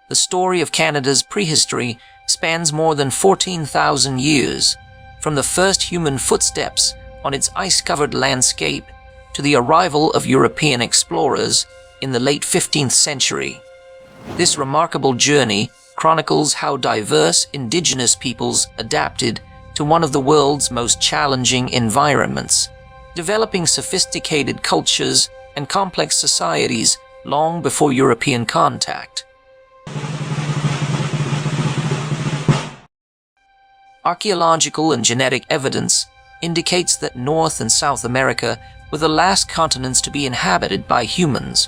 the story of Canada's prehistory spans more than 14,000 years, from the first human footsteps on its ice-covered landscape to the arrival of European explorers in the late 15th century. This remarkable journey chronicles how diverse Indigenous peoples adapted to one of the world's most challenging environments, developing sophisticated cultures and complex societies long before European contact. Archaeological and genetic evidence indicates that North and South America were the last continents to be inhabited by humans.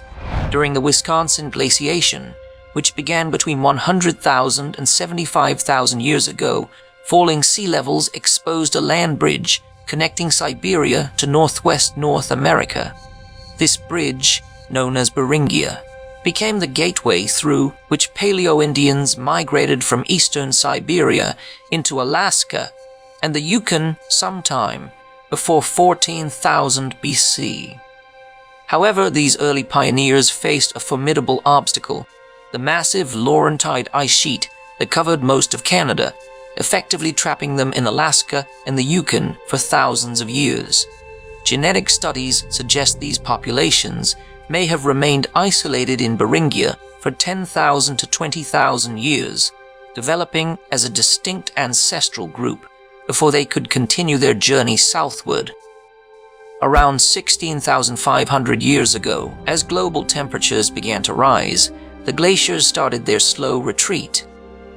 During the Wisconsin glaciation, which began between 100,000 and 75,000 years ago, falling sea levels exposed a land bridge connecting Siberia to northwest North America. This bridge, known as Beringia, became the gateway through which Paleo-Indians migrated from eastern Siberia into Alaska and the Yukon sometime before 14,000 BC. However, these early pioneers faced a formidable obstacle: the massive Laurentide ice sheet that covered most of Canada, effectively trapping them in Alaska and the Yukon for thousands of years. Genetic studies suggest these populations may have remained isolated in Beringia for 10,000 to 20,000 years, developing as a distinct ancestral group before they could continue their journey southward. Around 16,500 years ago, as global temperatures began to rise, the glaciers started their slow retreat.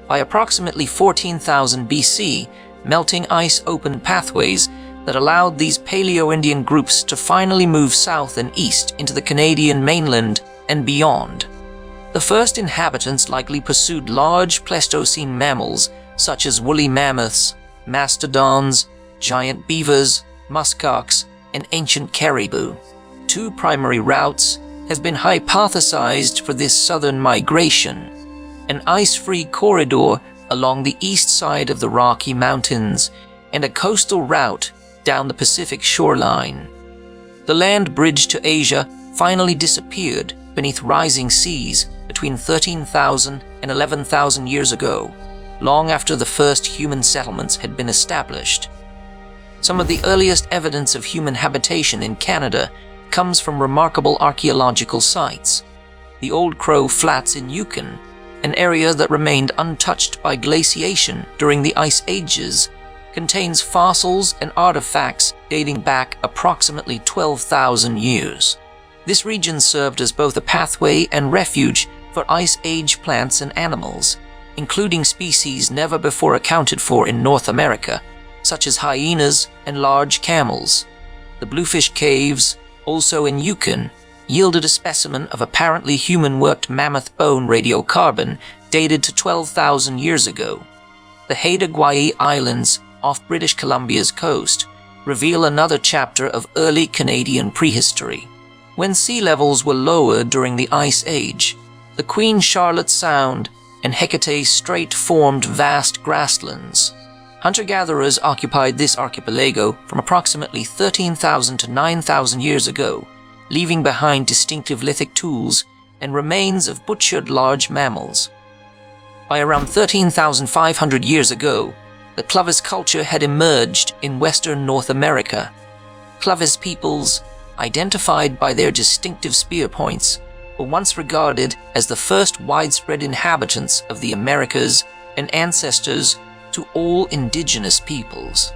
By approximately 14,000 BC, melting ice opened pathways that allowed these Paleo-Indian groups to finally move south and east into the Canadian mainland and beyond. The first inhabitants likely pursued large Pleistocene mammals such as woolly mammoths, mastodons, giant beavers, muskox, and ancient caribou. Two primary routes have been hypothesized for this southern migration: an ice-free corridor along the east side of the Rocky Mountains and a coastal route down the Pacific shoreline. The land bridge to Asia finally disappeared beneath rising seas between 13,000 and 11,000 years ago, long after the first human settlements had been established. Some of the earliest evidence of human habitation in Canada comes from remarkable archaeological sites. The Old Crow Flats in Yukon, an area that remained untouched by glaciation during the Ice Ages, contains fossils and artifacts dating back approximately 12,000 years. This region served as both a pathway and refuge for Ice Age plants and animals, including species never before accounted for in North America, such as hyenas and large camels. The Bluefish caves, also in Yukon, yielded a specimen of apparently human-worked mammoth bone radiocarbon dated to 12,000 years ago. The Haida Islands off British Columbia's coast reveal another chapter of early Canadian prehistory. When sea levels were lowered during the Ice Age, the Queen Charlotte Sound and Hecate Strait formed vast grasslands. Hunter-gatherers occupied this archipelago from approximately 13,000 to 9,000 years ago, leaving behind distinctive lithic tools and remains of butchered large mammals. By around 13,500 years ago, the Clovis culture had emerged in western North America. Clovis peoples, identified by their distinctive spear points, were once regarded as the first widespread inhabitants of the Americas and ancestors to all Indigenous peoples.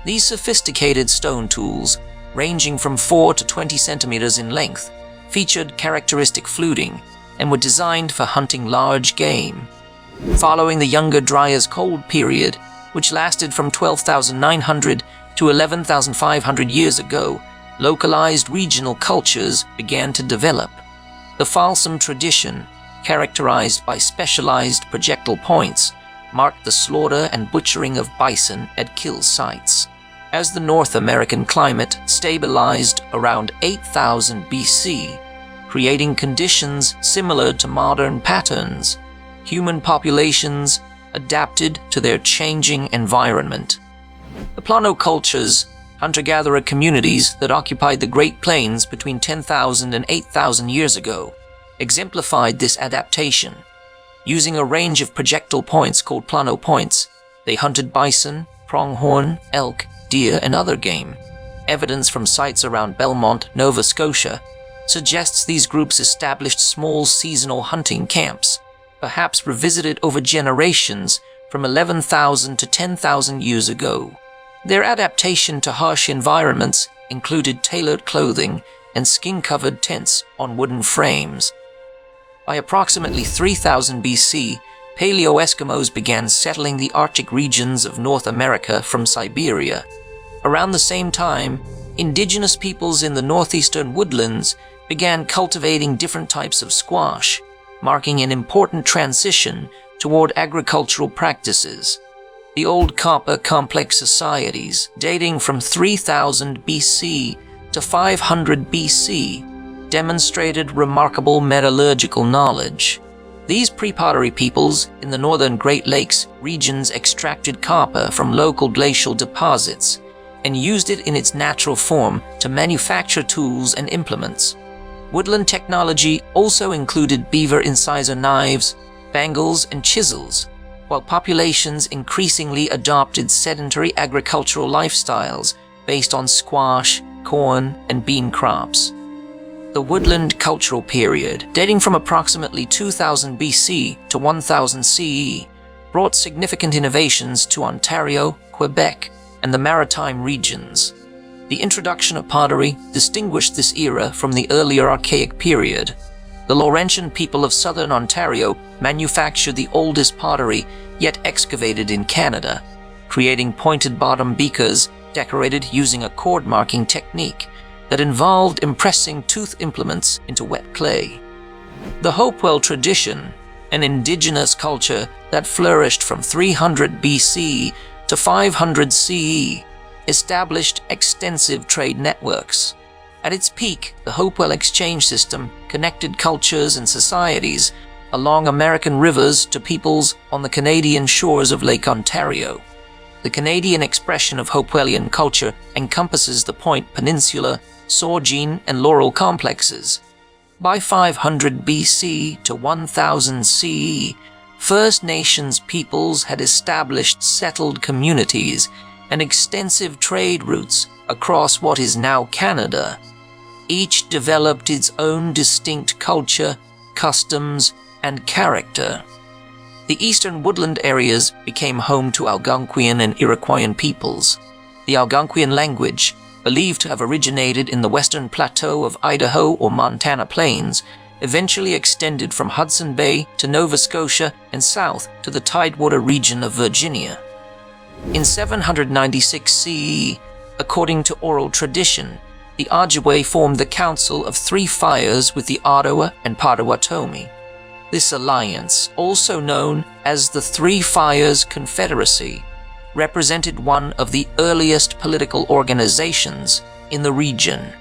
These sophisticated stone tools, ranging from 4 to 20 centimeters in length, featured characteristic fluting and were designed for hunting large game. Following the Younger Dryas Cold period, which lasted from 12,900 to 11,500 years ago, localized regional cultures began to develop. The Folsom tradition, characterized by specialized projectile points, marked the slaughter and butchering of bison at kill sites. As the North American climate stabilized around 8,000 BC, creating conditions similar to modern patterns, human populations adapted to their changing environment. The Plano cultures, hunter-gatherer communities that occupied the Great Plains between 10,000 and 8,000 years ago, exemplified this adaptation. Using a range of projectile points called Plano points, they hunted bison, pronghorn, elk, deer, and other game. Evidence from sites around Belmont, Nova Scotia, suggests these groups established small seasonal hunting camps, perhaps revisited over generations from 11,000 to 10,000 years ago. Their adaptation to harsh environments included tailored clothing and skin-covered tents on wooden frames. By approximately 3000 BC, Paleo-Eskimos began settling the Arctic regions of North America from Siberia. Around the same time, indigenous peoples in the northeastern woodlands began cultivating different types of squash, marking an important transition toward agricultural practices. The old copper complex societies, dating from 3000 BC to 500 BC, demonstrated remarkable metallurgical knowledge. These pre-pottery peoples in the northern Great Lakes regions extracted copper from local glacial deposits and used it in its natural form to manufacture tools and implements. Woodland technology also included beaver incisor knives, bangles, and chisels, while populations increasingly adopted sedentary agricultural lifestyles based on squash, corn, and bean crops. The Woodland Cultural Period, dating from approximately 2000 BC to 1000 CE, brought significant innovations to Ontario, Quebec, and the maritime regions. The introduction of pottery distinguished this era from the earlier Archaic period. The Laurentian people of southern Ontario manufactured the oldest pottery yet excavated in Canada, creating pointed-bottom beakers decorated using a cord-marking technique that involved impressing tooth implements into wet clay. The Hopewell tradition, an indigenous culture that flourished from 300 BC to 500 CE, established extensive trade networks. At its peak, the Hopewell exchange system connected cultures and societies along American rivers to peoples on the Canadian shores of Lake Ontario. The Canadian expression of Hopewellian culture encompasses the Point Peninsula, Saugeen, and Laurel complexes. By 500 BC to 1000 CE, First Nations peoples had established settled communities and extensive trade routes across what is now Canada. Each developed its own distinct culture, customs, and character. The eastern woodland areas became home to Algonquian and Iroquois peoples. The Algonquian language, believed to have originated in the western plateau of Idaho or Montana plains, eventually extended from Hudson Bay to Nova Scotia and south to the Tidewater region of Virginia. In 796 CE, according to oral tradition, the Ojibwe formed the Council of Three Fires with the Ottawa and Potawatomi. This alliance, also known as the Three Fires Confederacy, represented one of the earliest political organizations in the region.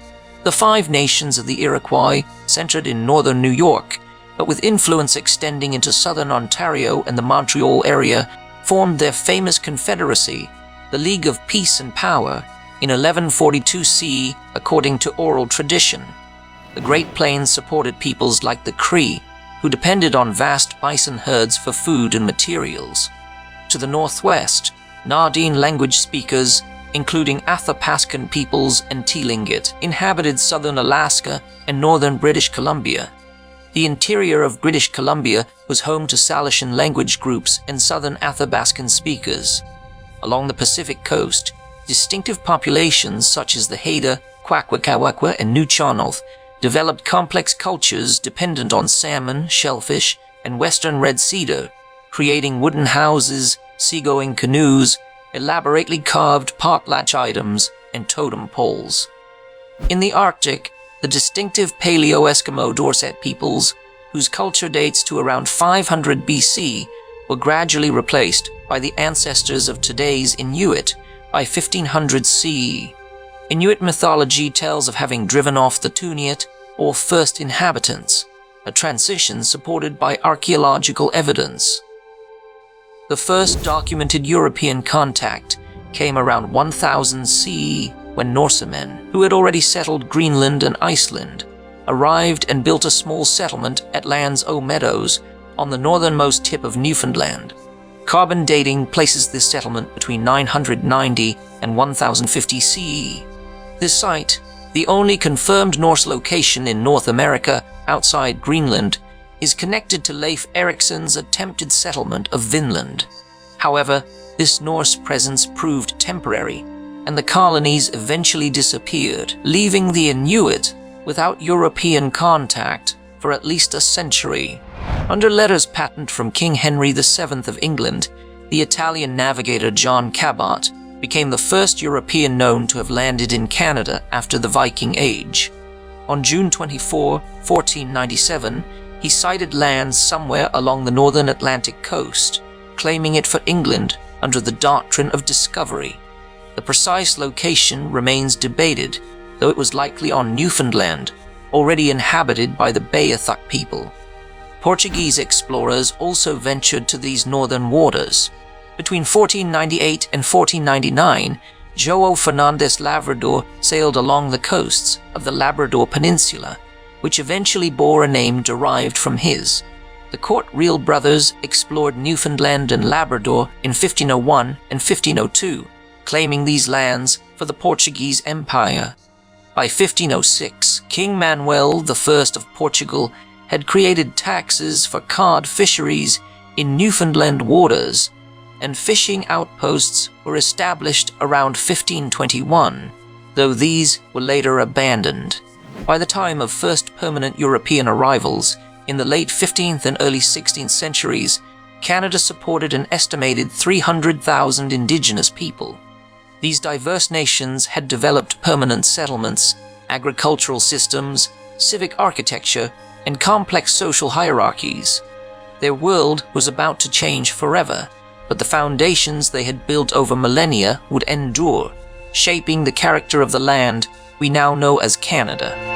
The Five Nations of the Iroquois centered in northern New York, but with influence extending into southern Ontario and the Montreal area, formed their famous confederacy, the League of Peace and Power, in 1142 CE according to oral tradition. The Great Plains supported peoples like the Cree, who depended on vast bison herds for food and materials. To the northwest, Nardine language speakers, including Athapascan peoples and Tlingit, inhabited southern Alaska and northern British Columbia. The interior of British Columbia was home to Salishan language groups and southern Athabascan speakers. Along the Pacific coast, distinctive populations such as the Haida, Kwakwaka'wakwa, and Nuu-chah-nulth developed complex cultures dependent on salmon, shellfish, and western red cedar, creating wooden houses, seagoing canoes, elaborately carved potlatch items, and totem poles. In the Arctic, the distinctive Paleo-Eskimo Dorset peoples, whose culture dates to around 500 BC, were gradually replaced by the ancestors of today's Inuit by 1500 CE. Inuit mythology tells of having driven off the Tuniat, or first inhabitants, a transition supported by archaeological evidence. The first documented European contact came around 1000 CE when Norsemen, who had already settled Greenland and Iceland, arrived and built a small settlement at Land's O Meadows, on the northernmost tip of Newfoundland. Carbon dating places this settlement between 990 and 1050 CE. This site, the only confirmed Norse location in North America outside Greenland, is connected to Leif Erikson's attempted settlement of Vinland. However, this Norse presence proved temporary, and the colonies eventually disappeared, leaving the Inuit without European contact for at least a century. Under letters patent from King Henry VII of England, the Italian navigator John Cabot became the first European known to have landed in Canada after the Viking Age. On June 24, 1497, he sighted land somewhere along the northern Atlantic coast, claiming it for England under the doctrine of discovery. The precise location remains debated, though it was likely on Newfoundland, already inhabited by the Beothuk people. Portuguese explorers also ventured to these northern waters. Between 1498 and 1499, João Fernandes Lavrador sailed along the coasts of the Labrador Peninsula, which eventually bore a name derived from his. The Court-Real brothers explored Newfoundland and Labrador in 1501 and 1502, claiming these lands for the Portuguese Empire. By 1506, King Manuel I of Portugal had created taxes for cod fisheries in Newfoundland waters, and fishing outposts were established around 1521, though these were later abandoned. By the time of first permanent European arrivals, in the late 15th and early 16th centuries, Canada supported an estimated 300,000 Indigenous people. These diverse nations had developed permanent settlements, agricultural systems, civic architecture, and complex social hierarchies. Their world was about to change forever, but the foundations they had built over millennia would endure, shaping the character of the land we now know as Canada.